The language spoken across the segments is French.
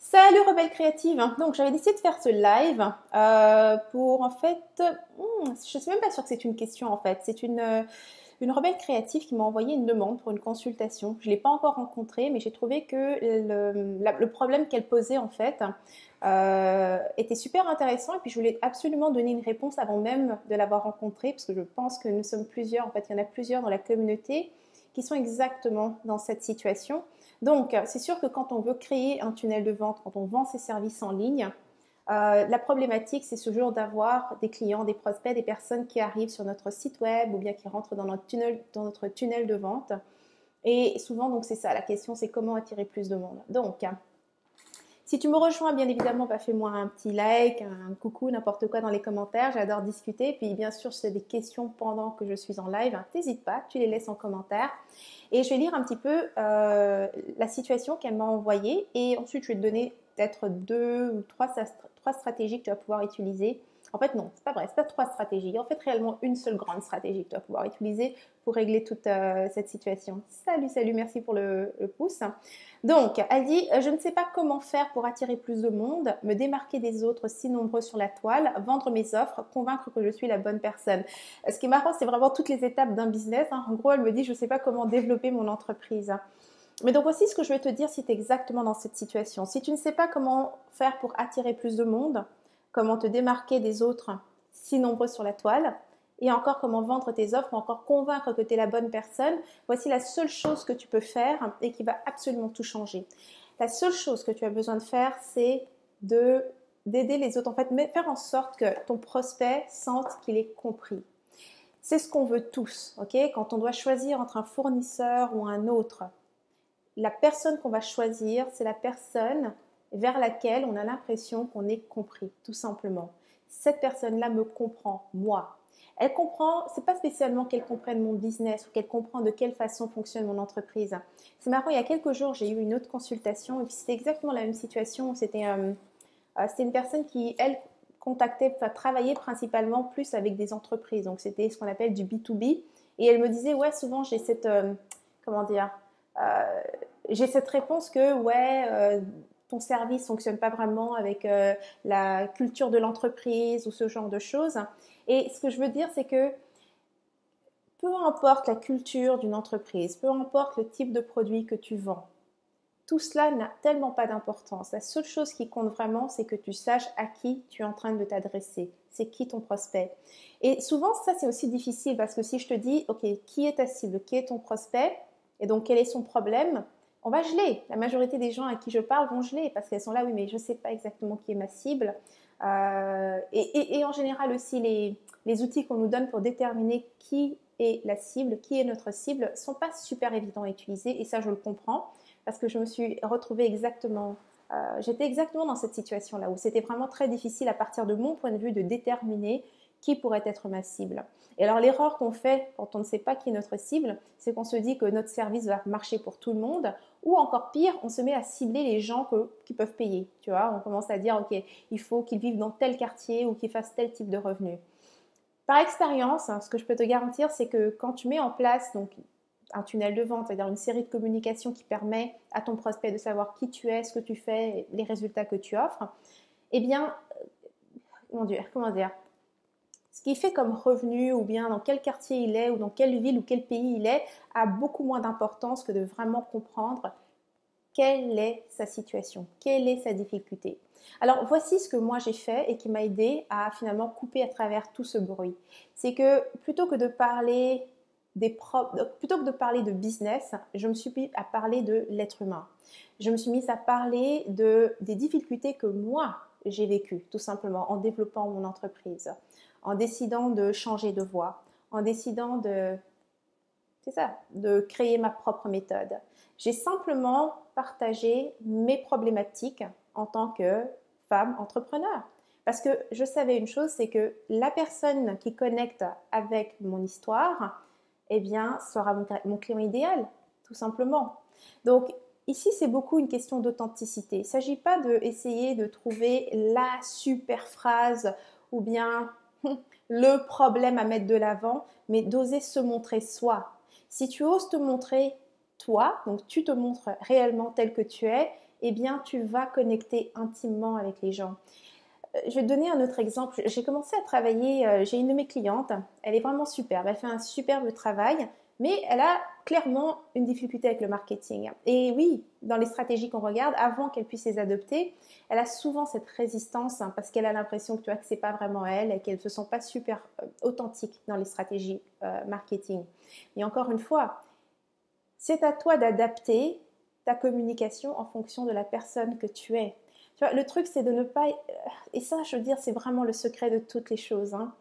Salut Rebelle Créative. Donc j'avais décidé de faire ce live pour en fait, je suis même pas sûre que c'est une question en fait. C'est une rebelle créative qui m'a envoyé une demande pour une consultation. Je l'ai pas encore rencontrée, mais j'ai trouvé que le problème qu'elle posait en fait était super intéressant et puis je voulais absolument donner une réponse avant même de l'avoir rencontrée parce que je pense que nous sommes plusieurs. En fait, il y en a plusieurs dans la communauté qui sont exactement dans cette situation. Donc, c'est sûr que quand on veut créer un tunnel de vente, quand on vend ses services en ligne, la problématique, c'est ce jour d'avoir des clients, des prospects, des personnes qui arrivent sur notre site web ou bien qui rentrent dans notre tunnel de vente. Et souvent, donc, c'est ça, la question, c'est comment attirer plus de monde. Donc, si tu me rejoins, bien évidemment, bah, fais-moi un petit like, un coucou, n'importe quoi dans les commentaires. J'adore discuter. Puis, bien sûr, si tu as des questions pendant que je suis en live, n'hésite pas, tu les laisses en commentaire. Et je vais lire un petit peu la situation qu'elle m'a envoyée. Et ensuite, je vais te donner peut-être deux ou trois stratégies que tu vas pouvoir utiliser. En fait, non, c'est pas vrai, c'est pas trois stratégies. En fait, réellement, une seule grande stratégie que tu vas pouvoir utiliser pour régler toute cette situation. Salut, salut, merci pour le pouce. Donc, elle dit, je ne sais pas comment faire pour attirer plus de monde, me démarquer des autres si nombreux sur la toile, vendre mes offres, convaincre que je suis la bonne personne. Ce qui est marrant, c'est vraiment toutes les étapes d'un business. En gros, elle me dit, je ne sais pas comment développer mon entreprise. Mais donc voici ce que je vais te dire si tu es exactement dans cette situation. Si tu ne sais pas comment faire pour attirer plus de monde, comment te démarquer des autres si nombreux sur la toile, et encore comment vendre tes offres, ou encore convaincre que tu es la bonne personne, voici la seule chose que tu peux faire et qui va absolument tout changer. La seule chose que tu as besoin de faire, c'est d'aider les autres. En fait, faire en sorte que ton prospect sente qu'il est compris. C'est ce qu'on veut tous, ok? Quand on doit choisir entre un fournisseur ou un autre, la personne qu'on va choisir, c'est la personne vers laquelle on a l'impression qu'on est compris, tout simplement. Cette personne-là me comprend, moi. Elle comprend, c'est pas spécialement qu'elle comprenne mon business ou qu'elle comprend de quelle façon fonctionne mon entreprise. C'est marrant, il y a quelques jours, j'ai eu une autre consultation et puis c'était exactement la même situation. C'était une personne qui, elle, contactait, enfin, travaillait principalement plus avec des entreprises. Donc, c'était ce qu'on appelle du B2B. Et elle me disait, ouais, souvent, j'ai comment dire, euh, j'ai cette réponse que, ouais, ton service ne fonctionne pas vraiment avec la culture de l'entreprise ou ce genre de choses. Et ce que je veux dire, c'est que peu importe la culture d'une entreprise, peu importe le type de produit que tu vends, tout cela n'a tellement pas d'importance. La seule chose qui compte vraiment, c'est que tu saches à qui tu es en train de t'adresser. C'est qui ton prospect. Et souvent, ça, c'est aussi difficile parce que si je te dis, OK, qui est ta cible, qui est ton prospect, et donc quel est son problème, on va geler. La majorité des gens à qui je parle vont geler parce qu'elles sont là, oui, mais je ne sais pas exactement qui est ma cible. Et en général aussi, les outils qu'on nous donne pour déterminer qui est la cible, qui est notre cible, ne sont pas super évidents à utiliser et ça, je le comprends parce que je me suis retrouvée j'étais exactement dans cette situation-là où c'était vraiment très difficile à partir de mon point de vue de déterminer qui pourrait être ma cible. Et alors l'erreur qu'on fait quand on ne sait pas qui est notre cible, c'est qu'on se dit que notre service va marcher pour tout le monde, ou encore pire, on se met à cibler les gens qui peuvent payer. Tu vois, on commence à dire, ok, il faut qu'ils vivent dans tel quartier ou qu'ils fassent tel type de revenus. Par expérience, ce que je peux te garantir, c'est que quand tu mets en place donc un tunnel de vente, c'est-à-dire une série de communications qui permet à ton prospect de savoir qui tu es, ce que tu fais, les résultats que tu offres, eh bien, comment dire, ce qu'il fait comme revenu ou bien dans quel quartier il est ou dans quelle ville ou quel pays il est a beaucoup moins d'importance que de vraiment comprendre quelle est sa situation, quelle est sa difficulté. Alors voici ce que moi j'ai fait et qui m'a aidé à finalement couper à travers tout ce bruit. C'est que plutôt que de parler plutôt que de parler de business, je me suis mis à parler de l'être humain. Je me suis mise à parler des difficultés que moi j'ai vécues, tout simplement, en développant mon entreprise, en décidant de changer de voie, en décidant de créer ma propre méthode. J'ai simplement partagé mes problématiques en tant que femme entrepreneur. Parce que je savais une chose, c'est que la personne qui connecte avec mon histoire, eh bien, sera mon client idéal, tout simplement. Donc, ici, c'est beaucoup une question d'authenticité. Il ne s'agit pas d'essayer de trouver la super phrase ou bien le problème à mettre de l'avant, mais d'oser se montrer soi. Si tu oses te montrer toi, donc tu te montres réellement tel que tu es, eh bien, tu vas connecter intimement avec les gens. Je vais te donner un autre exemple. J'ai commencé à travailler, j'ai une de mes clientes, elle est vraiment superbe, elle fait un superbe travail, mais elle a clairement une difficulté avec le marketing. Et oui, dans les stratégies qu'on regarde, avant qu'elle puisse les adopter, elle a souvent cette résistance parce qu'elle a l'impression que tu vois que c'est pas vraiment elle et qu'elle se sent pas super authentique dans les stratégies marketing. Et encore une fois, c'est à toi d'adapter ta communication en fonction de la personne que tu es. Tu vois, le truc, c'est de ne pas... Et ça, je veux dire, c'est vraiment le secret de toutes les choses. Hein.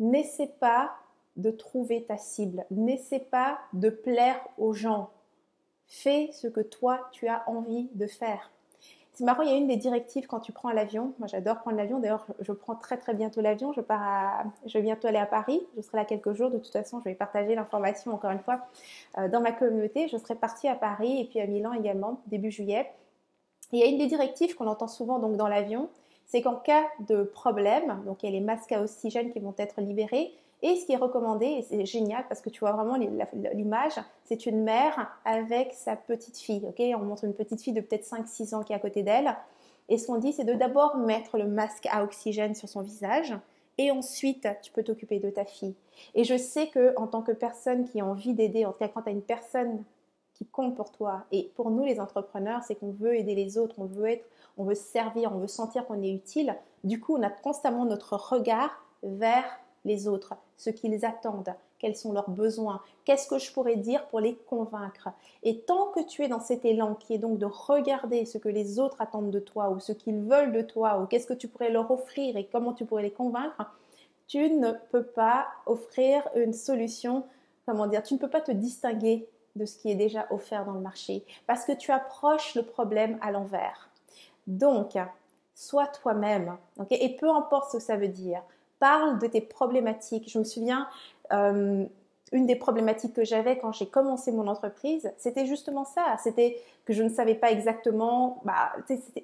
N'essaie pas de trouver ta cible. N'essaie pas de plaire aux gens. Fais ce que toi, tu as envie de faire. C'est marrant, il y a une des directives quand tu prends l'avion. Moi, j'adore prendre l'avion. D'ailleurs, je prends très très bientôt l'avion. Je vais bientôt aller à Paris. Je serai là quelques jours. De toute façon, je vais partager l'information encore une fois dans ma communauté. Je serai partie à Paris et puis à Milan également, début juillet. Et il y a une des directives qu'on entend souvent donc dans l'avion, c'est qu'en cas de problème, donc il y a les masques à oxygène qui vont être libérés, et ce qui est recommandé, et c'est génial parce que tu vois vraiment l'image, c'est une mère avec sa petite fille, ok? On montre une petite fille de peut-être 5-6 ans qui est à côté d'elle, et ce qu'on dit, c'est de d'abord mettre le masque à oxygène sur son visage, et ensuite tu peux t'occuper de ta fille. Et je sais que en tant que personne qui a envie d'aider, en tout cas quand tu as une personne qui compte pour toi. Et pour nous, les entrepreneurs, c'est qu'on veut aider les autres, on veut servir, on veut sentir qu'on est utile. Du coup, on a constamment notre regard vers les autres, ce qu'ils attendent, quels sont leurs besoins, qu'est-ce que je pourrais dire pour les convaincre. Et tant que tu es dans cet élan qui est donc de regarder ce que les autres attendent de toi ou ce qu'ils veulent de toi ou qu'est-ce que tu pourrais leur offrir et comment tu pourrais les convaincre, tu ne peux pas offrir une solution, comment dire, tu ne peux pas te distinguer de ce qui est déjà offert dans le marché parce que tu approches le problème à l'envers. Donc, sois toi-même, okay? Et peu importe ce que ça veut dire, parle de tes problématiques. Je me souviens, une des problématiques que j'avais quand j'ai commencé mon entreprise, c'était justement ça. C'était que je ne savais pas exactement.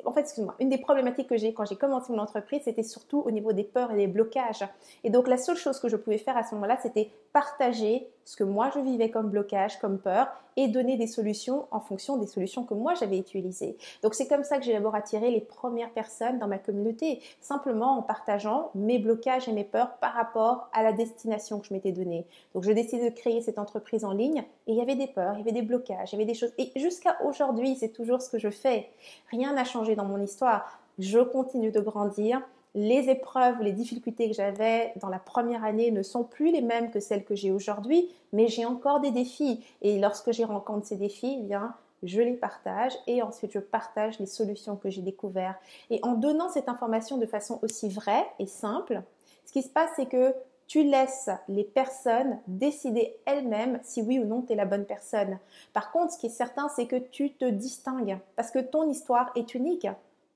En fait, excuse-moi, une des problématiques que j'ai quand j'ai commencé mon entreprise, c'était surtout au niveau des peurs et des blocages. Et donc, la seule chose que je pouvais faire à ce moment-là, c'était partager ce que moi je vivais comme blocage, comme peur, et donner des solutions en fonction des solutions que moi j'avais utilisées. Donc c'est comme ça que j'ai d'abord attiré les premières personnes dans ma communauté, simplement en partageant mes blocages et mes peurs par rapport à la destination que je m'étais donnée. Donc je décidais de créer cette entreprise en ligne et il y avait des peurs, il y avait des blocages, il y avait des choses. Et jusqu'à aujourd'hui, c'est toujours ce que je fais. Rien n'a changé dans mon histoire. Je continue de grandir. Les épreuves, les difficultés que j'avais dans la première année ne sont plus les mêmes que celles que j'ai aujourd'hui, mais j'ai encore des défis. Et lorsque j'ai rencontré ces défis, eh bien, je les partage et ensuite je partage les solutions que j'ai découvertes. Et en donnant cette information de façon aussi vraie et simple, ce qui se passe, c'est que tu laisses les personnes décider elles-mêmes si oui ou non tu es la bonne personne. Par contre, ce qui est certain, c'est que tu te distingues parce que ton histoire est unique.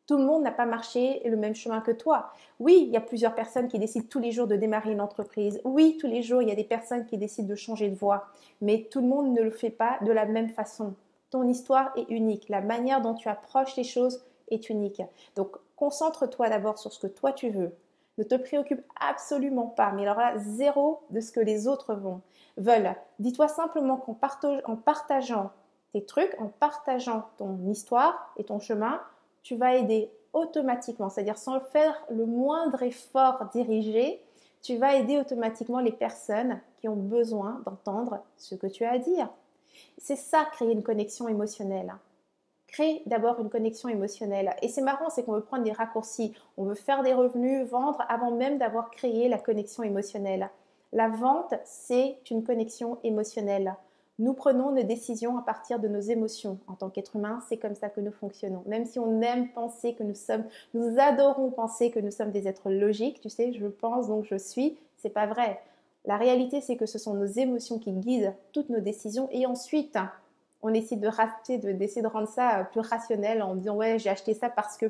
Tout le monde n'a pas marché le même chemin que toi. Oui, il y a plusieurs personnes qui décident tous les jours de démarrer une entreprise. Oui, tous les jours, il y a des personnes qui décident de changer de voie. Mais tout le monde ne le fait pas de la même façon. Ton histoire est unique. La manière dont tu approches les choses est unique. Donc, concentre-toi d'abord sur ce que toi tu veux. Ne te préoccupe absolument pas, mais alors là, zéro de ce que les autres veulent. Dis-toi simplement qu'en partageant tes trucs, en partageant ton histoire et ton chemin, tu vas aider automatiquement, c'est-à-dire sans faire le moindre effort dirigé, tu vas aider automatiquement les personnes qui ont besoin d'entendre ce que tu as à dire. C'est ça, créer une connexion émotionnelle. Crée d'abord une connexion émotionnelle. Et c'est marrant, c'est qu'on veut prendre des raccourcis. On veut faire des revenus, vendre avant même d'avoir créé la connexion émotionnelle. La vente, c'est une connexion émotionnelle. Nous prenons nos décisions à partir de nos émotions. En tant qu'être humain, c'est comme ça que nous fonctionnons. Même si on aime penser que nous adorons penser que nous sommes des êtres logiques, tu sais, je pense donc je suis, c'est pas vrai. La réalité, c'est que ce sont nos émotions qui guident toutes nos décisions et ensuite, on essaie d'essayer de rendre ça plus rationnel en disant ouais j'ai acheté ça parce que.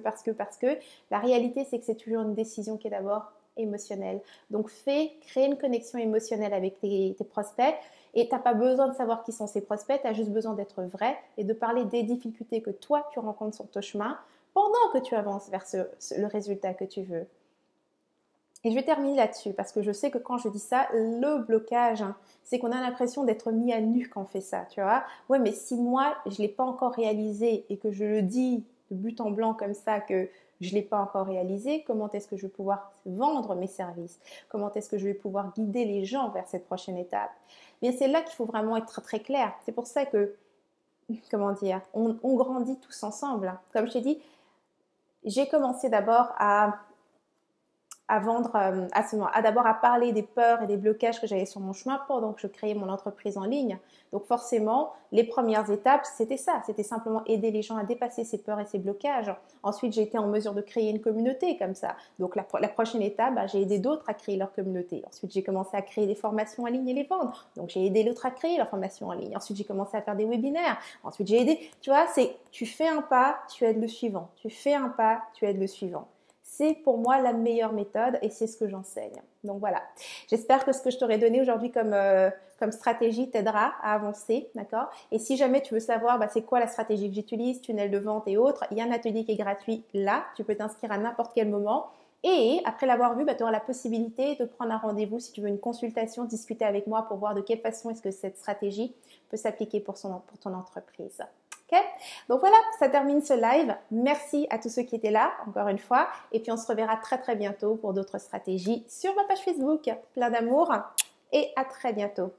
La réalité c'est que c'est toujours une décision qui est d'abord émotionnelle. Donc crée une connexion émotionnelle avec tes prospects et tu n'as pas besoin de savoir qui sont ces prospects, tu as juste besoin d'être vrai et de parler des difficultés que toi tu rencontres sur ton chemin pendant que tu avances vers le résultat que tu veux. Et je vais terminer là-dessus parce que je sais que quand je dis ça, le blocage, c'est qu'on a l'impression d'être mis à nu quand on fait ça, tu vois. Ouais, mais si moi, je ne l'ai pas encore réalisé et que je le dis de but en blanc comme ça que je ne l'ai pas encore réalisé, comment est-ce que je vais pouvoir vendre mes services, comment est-ce que je vais pouvoir guider les gens vers cette prochaine étape. Mais c'est là qu'il faut vraiment être très clair. C'est pour ça que, comment dire, on grandit tous ensemble. Comme je t'ai dit, j'ai commencé d'abord à vendre, d'abord à parler des peurs et des blocages que j'avais sur mon chemin pendant que je créais mon entreprise en ligne. Donc forcément, les premières étapes, c'était ça. C'était simplement aider les gens à dépasser ces peurs et ces blocages. Ensuite, j'ai été en mesure de créer une communauté comme ça. Donc la prochaine étape, j'ai aidé d'autres à créer leur communauté. Ensuite, j'ai commencé à créer des formations en ligne et les vendre. Donc j'ai aidé l'autre à créer leur formation en ligne. Ensuite, j'ai commencé à faire des webinaires. Ensuite, j'ai aidé. Tu vois, tu fais un pas, tu aides le suivant. Tu fais un pas, tu aides le suivant. C'est pour moi la meilleure méthode et c'est ce que j'enseigne. Donc voilà, j'espère que ce que je t'aurais donné aujourd'hui comme stratégie t'aidera à avancer, d'accord? Et si jamais tu veux savoir c'est quoi la stratégie que j'utilise, tunnel de vente et autres, il y a un atelier qui est gratuit là, tu peux t'inscrire à n'importe quel moment. Et après l'avoir vu, tu auras la possibilité de prendre un rendez-vous si tu veux une consultation, discuter avec moi pour voir de quelle façon est-ce que cette stratégie peut s'appliquer pour ton entreprise. Okay. Donc voilà, ça termine ce live. Merci à tous ceux qui étaient là, encore une fois. Et puis on se reverra très très bientôt pour d'autres stratégies sur ma page Facebook. Plein d'amour et à très bientôt.